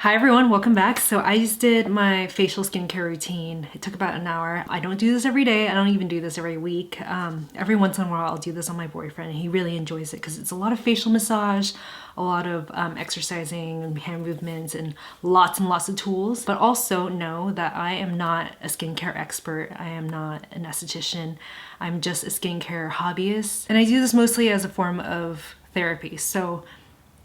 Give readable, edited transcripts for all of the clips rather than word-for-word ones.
Hi everyone, welcome back. So I just did my facial skincare routine. It took about an hour. I don't do this every day. I don't even do this every week. Every once in a while I'll do this on my boyfriend and he really enjoys it because it's a lot of facial massage, a lot of exercising and hand movements and lots of tools. But also know that I am not a skincare expert. I am not an esthetician. I'm just a skincare hobbyist. And I do this mostly as a form of therapy. So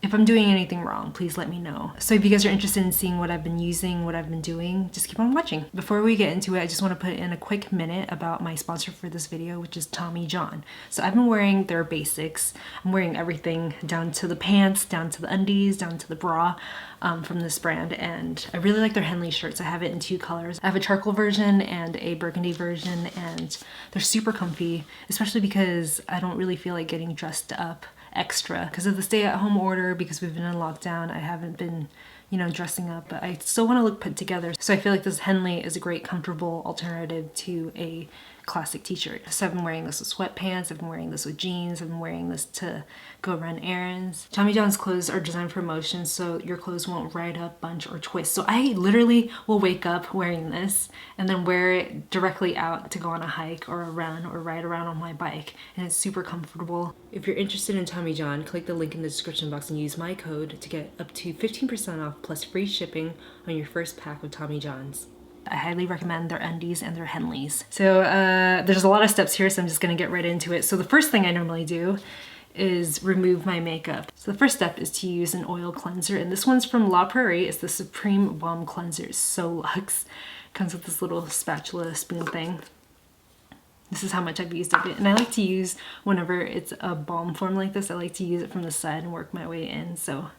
if I'm doing anything wrong, please let me know. So if you guys are interested in seeing what I've been using, what I've been doing, just keep on watching. Before we get into it, I just want to put in a quick minute about my sponsor for this video, which is Tommy John. So I've been wearing their basics. I'm wearing everything down to the pants, down to the undies, down to the bra from this brand. And I really like their Henley shirts. I have it in two colors. I have a charcoal version and a burgundy version, and they're super comfy, especially because I don't really feel like getting dressed up extra because of the stay-at-home order. Because we've been in lockdown, I haven't been, you know, dressing up, but I still want to look put together. So I feel like this Henley is a great comfortable alternative to a classic t-shirt. So I've been wearing this with sweatpants, I've been wearing this with jeans, I've been wearing this to go run errands. Tommy John's clothes are designed for motion, so your clothes won't ride up, bunch, or twist. So I literally will wake up wearing this and then wear it directly out to go on a hike or a run or ride around on my bike, and it's super comfortable. If you're interested in Tommy John, click the link in the description box and use my code to get up to 15% off plus free shipping on your first pack of Tommy John's. I highly recommend their undies and their Henleys. So there's a lot of steps here, so I'm just gonna get right into it. So the first thing I normally do is remove my makeup. So the first step is to use an oil cleanser, and this one's from La Prairie. It's the Supreme Balm Cleanser. It's so luxe. Comes with this little spatula spoon thing. This is how much I've used of it. And I like to use, whenever it's a balm form like this, I like to use it from the side and work my way in. So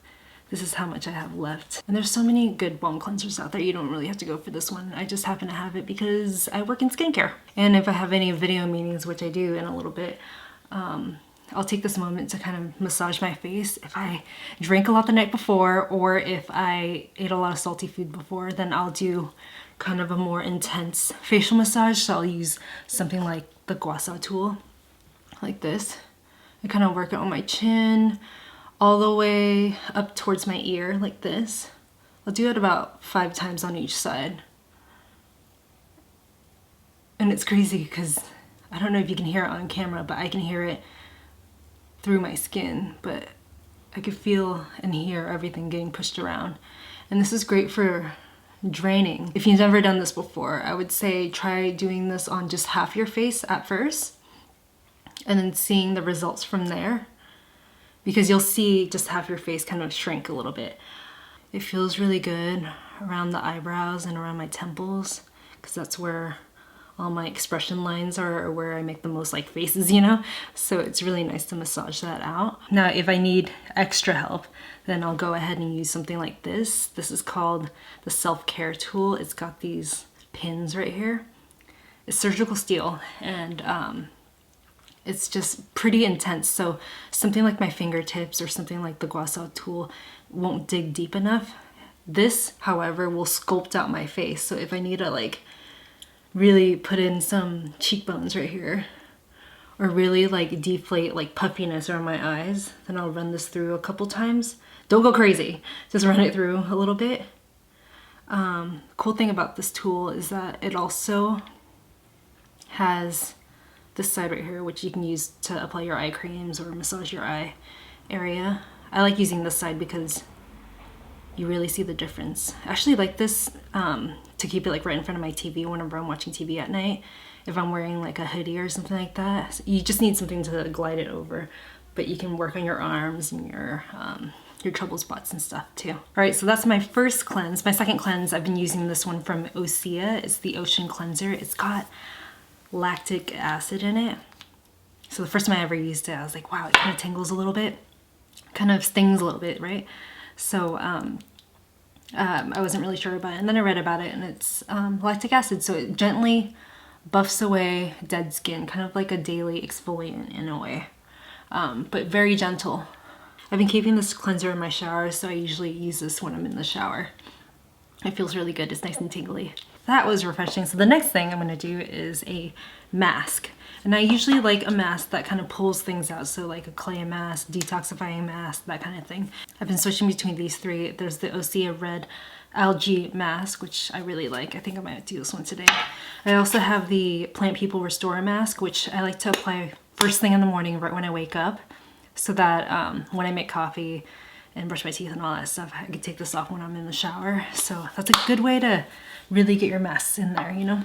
this is how much I have left. And there's so many good balm cleansers out there, you don't really have to go for this one. I just happen to have it because I work in skincare. And if I have any video meetings, which I do in a little bit, I'll take this moment to kind of massage my face. If I drank a lot the night before, or if I ate a lot of salty food before, then I'll do kind of a more intense facial massage. So I'll use something like the gua sha tool, like this. I kind of work it on my chin, all the way up towards my ear, like this. I'll do it about 5 times on each side. And it's crazy because I don't know if you can hear it on camera, but I can hear it through my skin, but I could feel and hear everything getting pushed around. And this is great for draining. If you've never done this before, I would say try doing this on just half your face at first, and then seeing the results from there. Because you'll see just half your face kind of shrink a little bit. It feels really good around the eyebrows and around my temples, because that's where all my expression lines are, or where I make the most like faces, you know? So it's really nice to massage that out. Now, if I need extra help, then I'll go ahead and use something like this. This is called the Selfkaire tool. It's got these pins right here. It's surgical steel, and it's just pretty intense. So something like my fingertips or something like the gua sha tool won't dig deep enough. This, however, will sculpt out my face. So if I need to like really put in some cheekbones right here, or really like deflate like puffiness around my eyes, then I'll run this through a couple times. Don't go crazy, just run it through a little bit. Cool thing about this tool is that it also has this side right here, which you can use to apply your eye creams or massage your eye area. I like using this side because you really see the difference. I actually like this to keep it like right in front of my TV whenever I'm watching TV at night. If I'm wearing like a hoodie or something like that, you just need something to glide it over, but you can work on your arms and your trouble spots and stuff too. All right, so that's my first cleanse. My second cleanse, I've been using this one from OSEA. It's the Ocean Cleanser. It's got lactic acid in it. So the first time I ever used it, I was like, wow, it kind of tingles a little bit, kind of stings a little bit, right? So I wasn't really sure about it, and then I read about it, and it's lactic acid, so it gently buffs away dead skin, kind of like a daily exfoliant in a way, but very gentle. I've been keeping this cleanser in my shower, so I usually use this when I'm in the shower. It feels really good. It's nice and tingly. that was refreshing. So the next thing I'm gonna do is a mask. And I usually like a mask that kind of pulls things out. So like a clay mask, detoxifying mask, that kind of thing. I've been switching between these three. There's the OSEA red algae mask, which I really like. I think I might do this one today. I also have the Plant People Restore mask, which I like to apply first thing in the morning right when I wake up, so that when I make coffee and brush my teeth and all that stuff, I can take this off when I'm in the shower. So that's a good way to really get your masks in there, you know?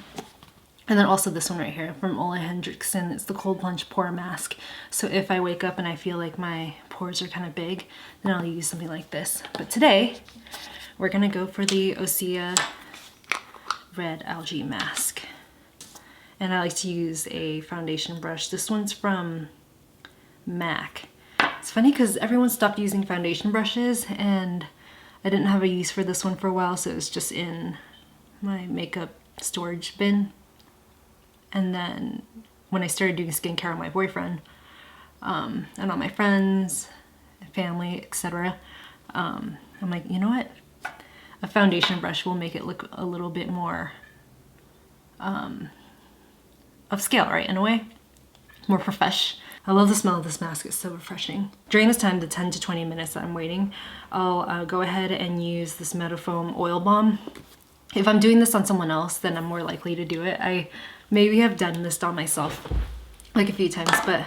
And then also this one right here from OLEHENRIKSEN. It's the Cold Plunge Pore Mask. So if I wake up and I feel like my pores are kind of big, then I'll use something like this. But today, we're gonna go for the OSEA Red Algae Mask. And I like to use a foundation brush. This one's from MAC. It's funny because everyone stopped using foundation brushes and I didn't have a use for this one for a while, so it was just in my makeup storage bin. And then when I started doing skincare on my boyfriend and on my friends, family, etc., I'm like, you know what? A foundation brush will make it look a little bit more of scale, right? In a way, more profesh. I love the smell of this mask. It's so refreshing. During this time, the 10 to 20 minutes that I'm waiting, I'll go ahead and use this Meadowfoam oil balm. If I'm doing this on someone else, then I'm more likely to do it. I maybe have done this on myself like a few times, but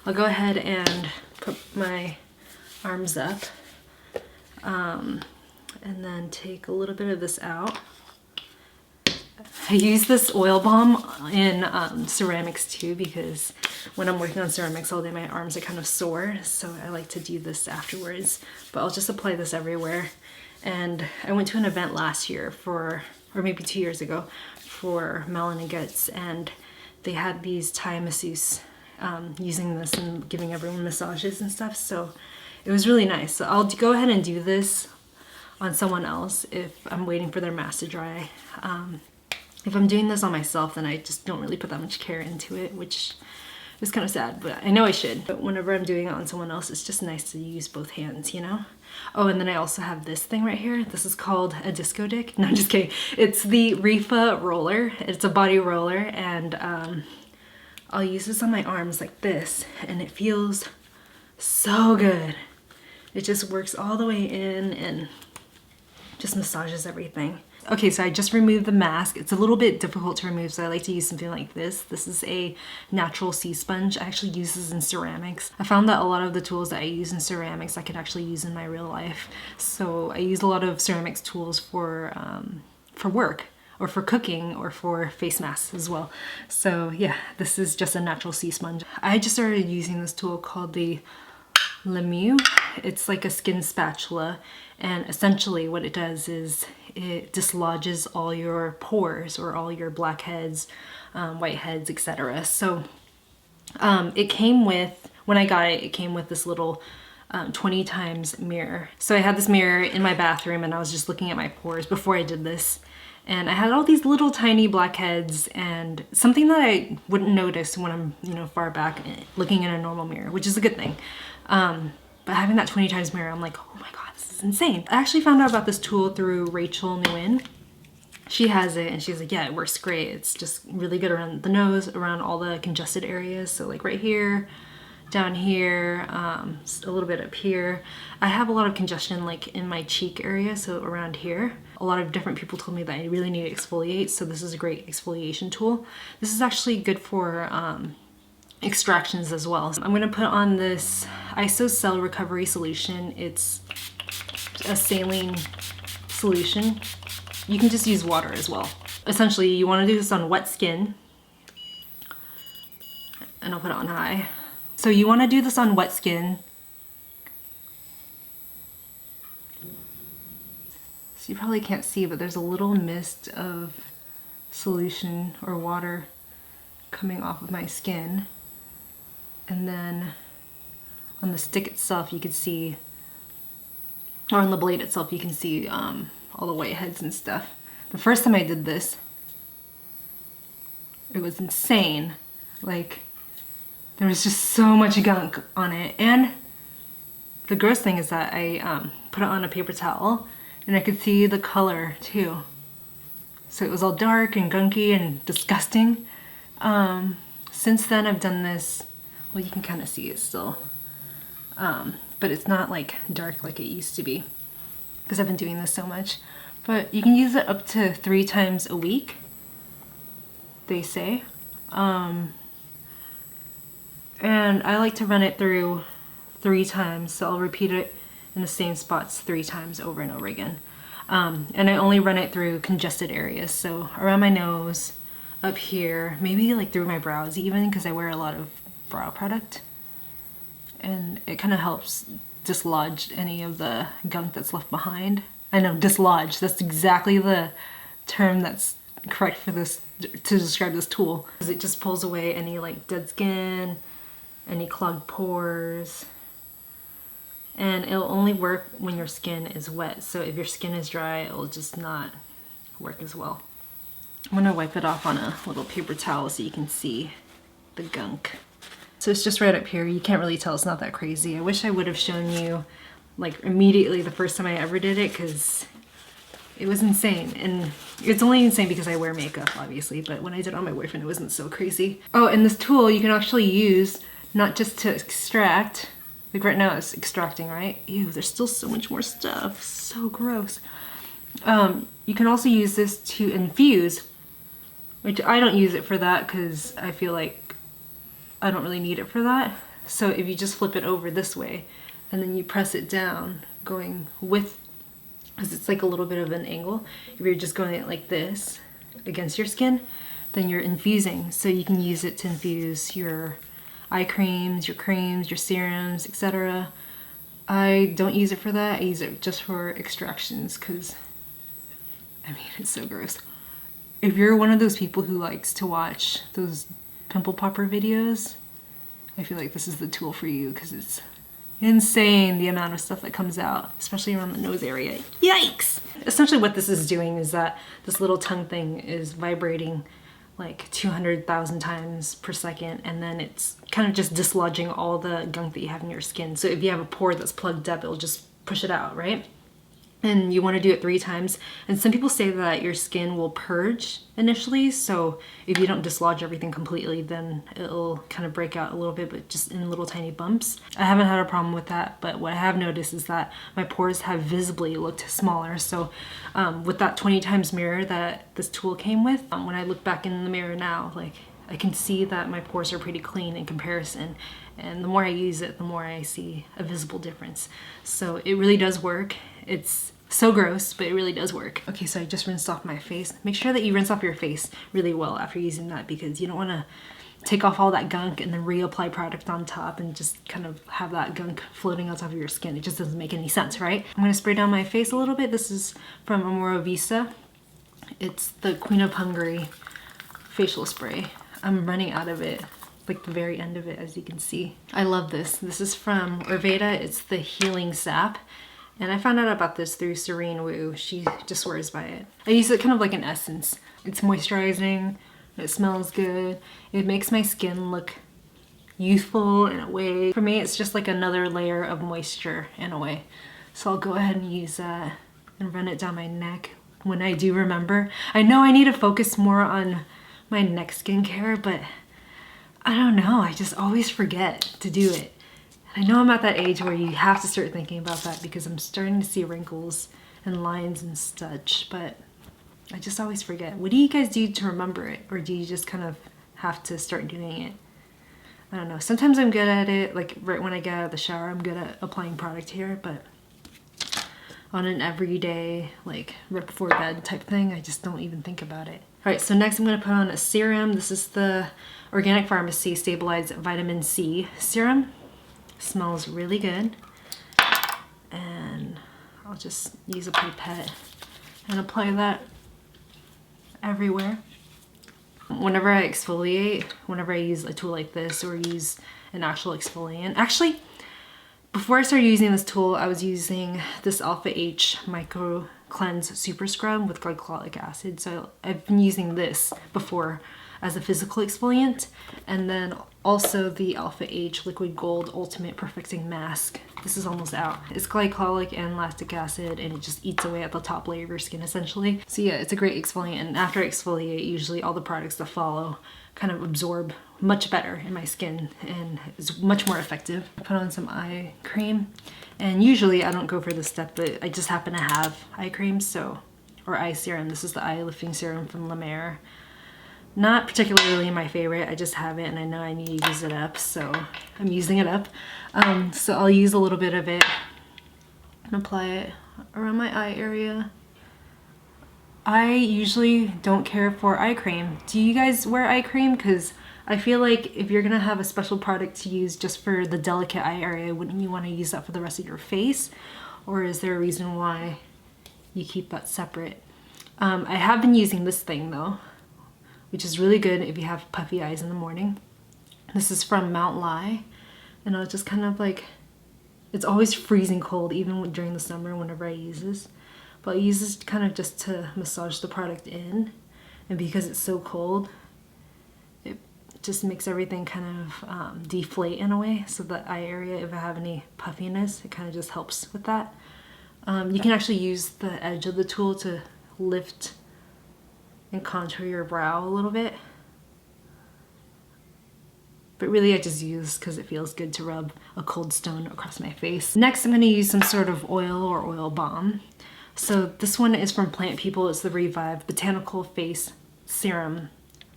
I'll go ahead and put my arms up and then take a little bit of this out. I use this oil balm in ceramics too, because when I'm working on ceramics all day, my arms are kind of sore, so I like to do this afterwards. But I'll just apply this everywhere. And I went to an event last year or maybe 2 years ago, for MALIN+GOETZ, and they had these Thai masseuse using this and giving everyone massages and stuff, so it was really nice. So I'll go ahead and do this on someone else if I'm waiting for their mask to dry. If I'm doing this on myself, then I just don't really put that much care into it, which is kind of sad, but I know I should. But whenever I'm doing it on someone else, it's just nice to use both hands, you know? Oh, and then I also have this thing right here. This is called a disco dick. No, I'm just kidding. It's the ReFa roller. It's a body roller, and I'll use this on my arms like this, and it feels so good. It just works all the way in and just massages everything. Okay, so I just removed the mask. It's a little bit difficult to remove, so I like to use something like this. This is a natural sea sponge. I actually use this in ceramics. I found that a lot of the tools that I use in ceramics I could actually use in my real life. So I use a lot of ceramics tools for work, or for cooking, or for face masks as well. So yeah, this is just a natural sea sponge. I just started using this tool called the Mieux. It's like a skin spatula, and essentially what it does is it dislodges all your pores or all your blackheads, whiteheads, etc. So it came with, when I got it, it came with this little 20 times mirror. So I had this mirror in my bathroom and I was just looking at my pores before I did this. And I had all these little tiny blackheads, and something that I wouldn't notice when I'm, you know, far back looking in a normal mirror, which is a good thing. But having that 20 times mirror, I'm like, oh my God, this is insane. I actually found out about this tool through Rachel Nguyen. She has it and she's like, yeah, it works great. It's just really good around the nose, around all the congested areas. So like right here, down here, a little bit up here. I have a lot of congestion like in my cheek area, so around here. A lot of different people told me that I really need to exfoliate, so this is a great exfoliation tool. This is actually good for extractions as well. I'm gonna put on this ISO Cell Recovery Solution. It's a saline solution. You can just use water as well. Essentially, you wanna do this on wet skin, and I'll put it on high. So you wanna do this on wet skin. So you probably can't see, but there's a little mist of solution or water coming off of my skin. And then on the stick itself, you can see, or on the blade itself, you can see all the whiteheads and stuff. The first time I did this, it was insane. Like, there was just so much gunk on it. And the gross thing is that I put it on a paper towel and I could see the color too. So it was all dark and gunky and disgusting. Since then I've done this, well, you can kind of see it still, but it's not like dark like it used to be because I've been doing this so much. But you can use it up to 3 times a week, they say. And I like to run it through 3 times, so I'll repeat it in the same spots 3 times over and over again. And I only run it through congested areas, so around my nose, up here, maybe like through my brows even, because I wear a lot of brow product. And it kind of helps dislodge any of the gunk that's left behind. I know, dislodge, that's exactly the term that's correct for this, to describe this tool. Because it just pulls away any like dead skin, any clogged pores. And it'll only work when your skin is wet. So if your skin is dry, it'll just not work as well. I'm gonna wipe it off on a little paper towel so you can see the gunk. So it's just right up here. You can't really tell, it's not that crazy. I wish I would have shown you like immediately the first time I ever did it, because it was insane. And it's only insane because I wear makeup, obviously, but when I did it on my boyfriend, it wasn't so crazy. Oh, and this tool you can actually use not just to extract, like right now it's extracting, right? Ew, there's still so much more stuff. So gross. You can also use this to infuse, which I don't use it for that because I feel like I don't really need it for that. So if you just flip it over this way and then you press it down, going with, because it's like a little bit of an angle, if you're just going it like this against your skin, then you're infusing. So you can use it to infuse your eye creams, your serums, etc. I don't use it for that. I use it just for extractions because, I mean, it's so gross. If you're one of those people who likes to watch those pimple popper videos, I feel like this is the tool for you because it's insane the amount of stuff that comes out, especially around the nose area. Yikes! Essentially what this is doing is that this little tongue thing is vibrating like 200,000 times per second, and then it's kind of just dislodging all the gunk that you have in your skin. So if you have a pore that's plugged up, it'll just push it out, right? And you want to do it 3 times. And some people say that your skin will purge initially, so if you don't dislodge everything completely, then it'll kind of break out a little bit, but just in little tiny bumps. I haven't had a problem with that, but what I have noticed is that my pores have visibly looked smaller. So with that 20 times mirror that this tool came with, when I look back in the mirror now, like I can see that my pores are pretty clean in comparison. And the more I use it, the more I see a visible difference. So it really does work. It's so gross, but it really does work. Okay, so I just rinsed off my face. Make sure that you rinse off your face really well after using that, because you don't want to take off all that gunk and then reapply product on top and just kind of have that gunk floating on top of your skin. It just doesn't make any sense, right? I'm gonna spray down my face a little bit. This is from Omorovicza. It's the Queen of Hungary facial spray. I'm running out of it, like the very end of it, as you can see. I love this. This is from Orveda. It's the Healing Sap. And I found out about this through Serene Wu. She just swears by it. I use it kind of like an essence. It's moisturizing, it smells good, it makes my skin look youthful in a way. For me, it's just like another layer of moisture in a way. So I'll go ahead and use that and run it down my neck when I do remember. I know I need to focus more on my neck skincare, but I don't know, I just always forget to do it. I know I'm at that age where you have to start thinking about that because I'm starting to see wrinkles and lines and such, but I just always forget. What do you guys do to remember it? Or do you just kind of have to start doing it? I don't know. Sometimes I'm good at it, like right when I get out of the shower, I'm good at applying product here, but on an everyday, like right before bed type thing, I just don't even think about it. All right, so next I'm gonna put on a serum. This is the Organic Pharmacy Stabilised Vitamin C Serum. Smells really good, and I'll just use a pipette and apply that everywhere. Whenever I exfoliate, whenever I use a tool like this or use an actual exfoliant, actually before I started using this tool, I was using this Alpha H Micro Cleanse Super Scrub with glycolic acid. So I've been using this before as a physical exfoliant. And then also the Alpha H Liquid Gold Ultimate Perfecting Mask. This is almost out. It's glycolic and lactic acid, and it just eats away at the top layer of your skin essentially. So yeah, it's a great exfoliant, and after I exfoliate, usually all the products that follow kind of absorb much better in my skin and is much more effective. I put on some eye cream, and usually I don't go for this step, but I just happen to have eye cream, so, or eye serum. This is the eye lifting serum from La Mer. Not particularly my favorite, I just have it and I know I need to use it up, so I'm using it up. So I'll use a little bit of it and apply it around my eye area. I usually don't care for eye cream. Do you guys wear eye cream? Because I feel like if you're gonna have a special product to use just for the delicate eye area, wouldn't you want to use that for the rest of your face? Or is there a reason why you keep that separate? I have been using this thing though, which is really good if you have puffy eyes in the morning. This is from Mount Lai, and I'll just kind of like, it's always freezing cold even during the summer whenever I use this. But I use this kind of just to massage the product in, and because it's so cold, it just makes everything kind of deflate in a way, so the eye area, if I have any puffiness, it kind of just helps with that. You can actually use the edge of the tool to lift and contour your brow a little bit. But really I just use because it feels good to rub a cold stone across my face. Next I'm going to use some sort of oil or oil balm. So this one is from Plant People. It's the Revive Botanical Face Serum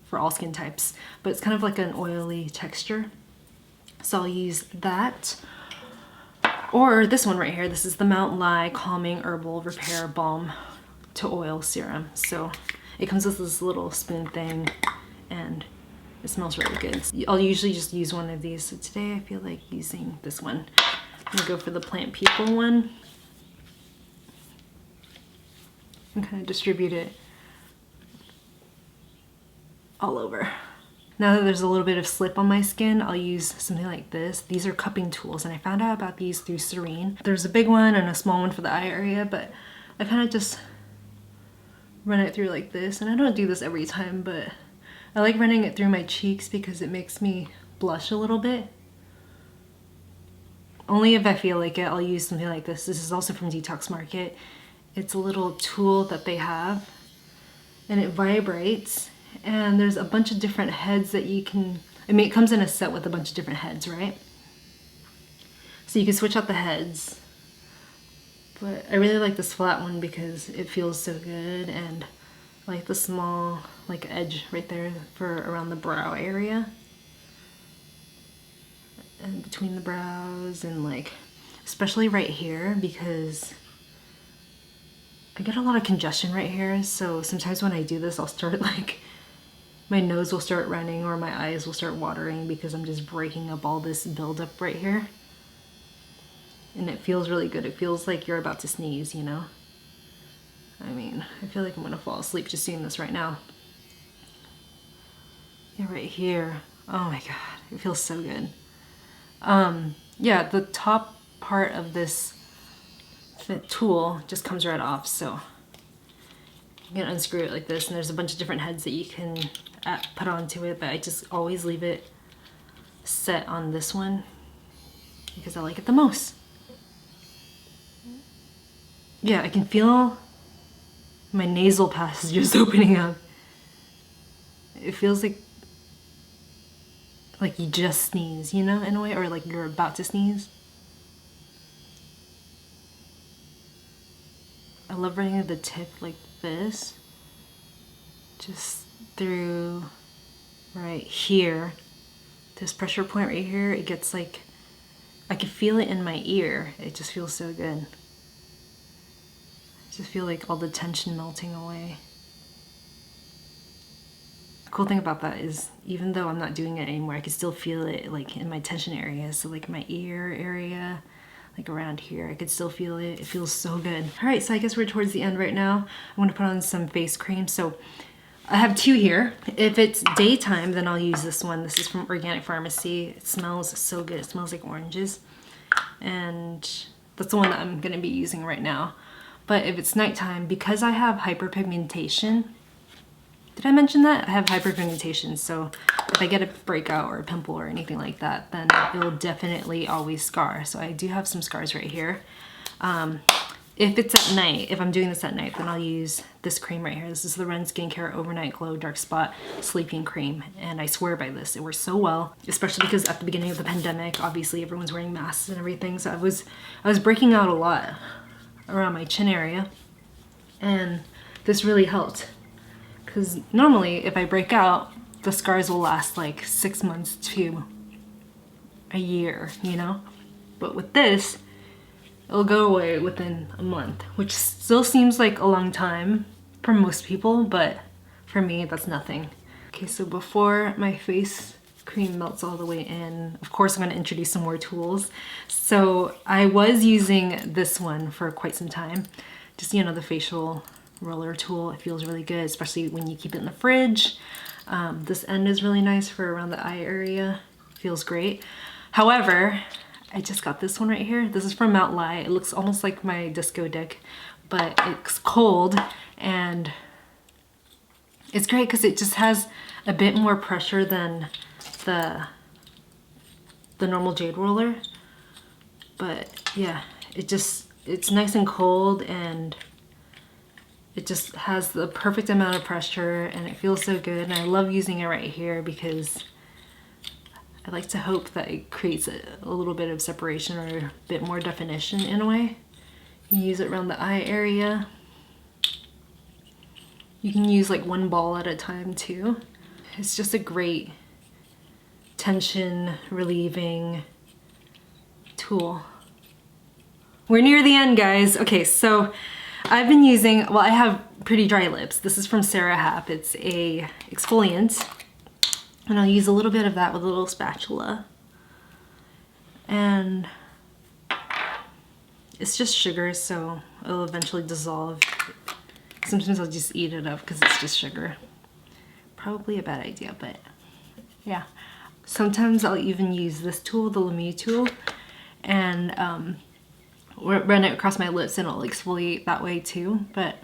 for all skin types. But it's kind of like an oily texture. So I'll use that. Or this one right here. This is the Mount Lai Calming Herbal Repair Balm to Oil Serum. So it comes with this little spoon thing and it smells really good. I'll usually just use one of these. So today I feel like using this one. I'm gonna go for the Plant People one. And kind of distribute it all over. Now that there's a little bit of slip on my skin, I'll use something like this. These are cupping tools, and I found out about these through Serene. There's a big one and a small one for the eye area, but I kind of just run it through like this. And I don't do this every time, but I like running it through my cheeks because it makes me blush a little bit. Only if I feel like it, I'll use something like this. This is also from Detox Market. It's a little tool that they have, and it vibrates, and there's a bunch of different heads that you can, I mean, it comes in a set with a bunch of different heads, right? So you can switch out the heads, but I really like this flat one because it feels so good, and I like the small like edge right there for around the brow area and between the brows, and like especially right here because I get a lot of congestion right here, so sometimes when I do this, I'll start like, my nose will start running or my eyes will start watering because I'm just breaking up all this buildup right here. And it feels really good. It feels like you're about to sneeze, you know? I mean, I feel like I'm gonna fall asleep just doing this right now. Yeah, right here. Oh my God, it feels so good. Yeah, the top part of this tool just comes right off, so you can unscrew it like this, and there's a bunch of different heads that you can put onto it, but I just always leave it set on this one because I like it the most. Yeah, I can feel my nasal passages opening up. It feels like you just sneeze, you know, in a way, or like you're about to sneeze. I love running the tip like this, just through right here, this pressure point right here. It gets like, I can feel it in my ear. It just feels so good. I just feel like all the tension melting away. The cool thing about that is even though I'm not doing it anymore, I can still feel it like in my tension areas. So like my ear area, like around here, I could still feel it. It feels so good. All right, so I guess we're towards the end right now. I'm gonna put on some face cream. So I have two here. If it's daytime, then I'll use this one. This is from Organic Pharmacy. It smells so good. It smells like oranges. And that's the one that I'm gonna be using right now. But if it's nighttime, because I have hyperpigmentation, Did I mention that? I have hyperpigmentation, so if I get a breakout or a pimple or anything like that, then it will definitely always scar. So I do have some scars right here. If it's at night, if I'm doing this at night, then I'll use this cream right here. This is the Ren Skincare Overnight Glow Dark Spot Sleeping Cream. And I swear by this, it works so well, especially because at the beginning of the pandemic, obviously everyone's wearing masks and everything. So I was breaking out a lot around my chin area, and this really helped. Because normally if I break out, the scars will last like 6 months to a year, you know? But with this, it'll go away within a month, which still seems like a long time for most people, but for me, that's nothing. Okay, so before my face cream melts all the way in, of course I'm gonna introduce some more tools. So I was using this one for quite some time. Just, you know, the facial roller tool. It feels really good, especially when you keep it in the fridge. This end is really nice for around the eye area. Feels great. However, I just got this one right here. This is from Mount Lai. It looks almost like my disco dick, but it's cold, and it's great because it just has a bit more pressure than the normal Jade roller. But yeah, it's nice and cold, and it just has the perfect amount of pressure, and it feels so good. And I love using it right here because I like to hope that it creates a little bit of separation or a bit more definition in a way. You can use it around the eye area. You can use like one ball at a time too. It's just a great tension relieving tool. We're near the end, guys. Okay, so I've been using, well, I have pretty dry lips. This is from Sarah Hap. It's a exfoliant. And I'll use a little bit of that with a little spatula. And it's just sugar, so it'll eventually dissolve. Sometimes I'll just eat it up because it's just sugar. Probably a bad idea, but yeah. Sometimes I'll even use this tool, the Mieux tool, and run it across my lips, and it'll exfoliate that way too. But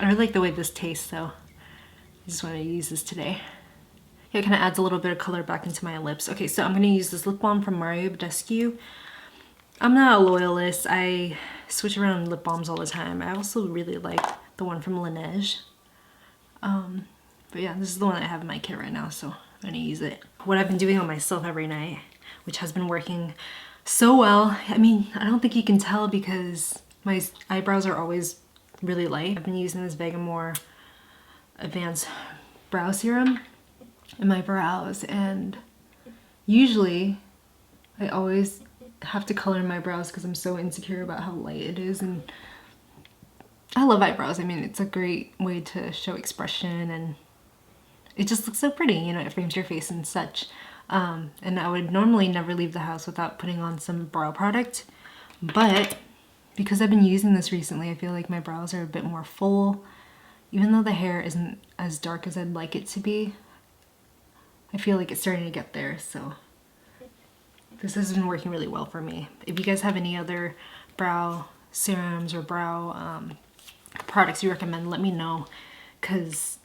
I really like the way this tastes, so I just want to use this today. It kind of adds a little bit of color back into my lips. Okay, so I'm going to use this lip balm from Mario Badescu. I'm not a loyalist. I switch around lip balms all the time. I also really like the one from Laneige. But yeah, this is the one I have in my kit right now, so I'm going to use it. What I've been doing on myself every night, which has been working so well. I mean, I don't think you can tell because my eyebrows are always really light. I've been using this Vegamore Advanced Brow Serum in my brows, and usually I always have to color my brows because I'm so insecure about how light it is, and I love eyebrows. I mean, it's a great way to show expression, and it just looks so pretty, you know, it frames your face and such. And I would normally never leave the house without putting on some brow product, but because I've been using this recently, I feel like my brows are a bit more full. Even though the hair isn't as dark as I'd like it to be, I feel like it's starting to get there, so this has been working really well for me. If you guys have any other brow serums or brow products you recommend, let me know, because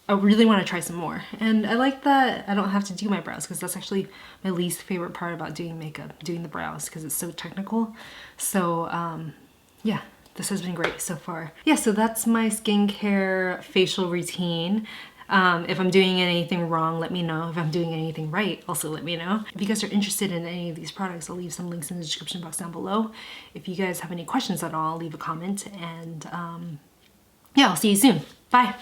I really want to try some more. And I like that I don't have to do my brows, because that's actually my least favorite part about doing makeup, doing the brows, because it's so technical. So yeah, this has been great so far. Yeah, so that's my skincare facial routine. If I'm doing anything wrong, let me know. If I'm doing anything right, also let me know. If you guys are interested in any of these products, I'll leave some links in the description box down below. If you guys have any questions at all, leave a comment, and yeah, I'll see you soon. Bye.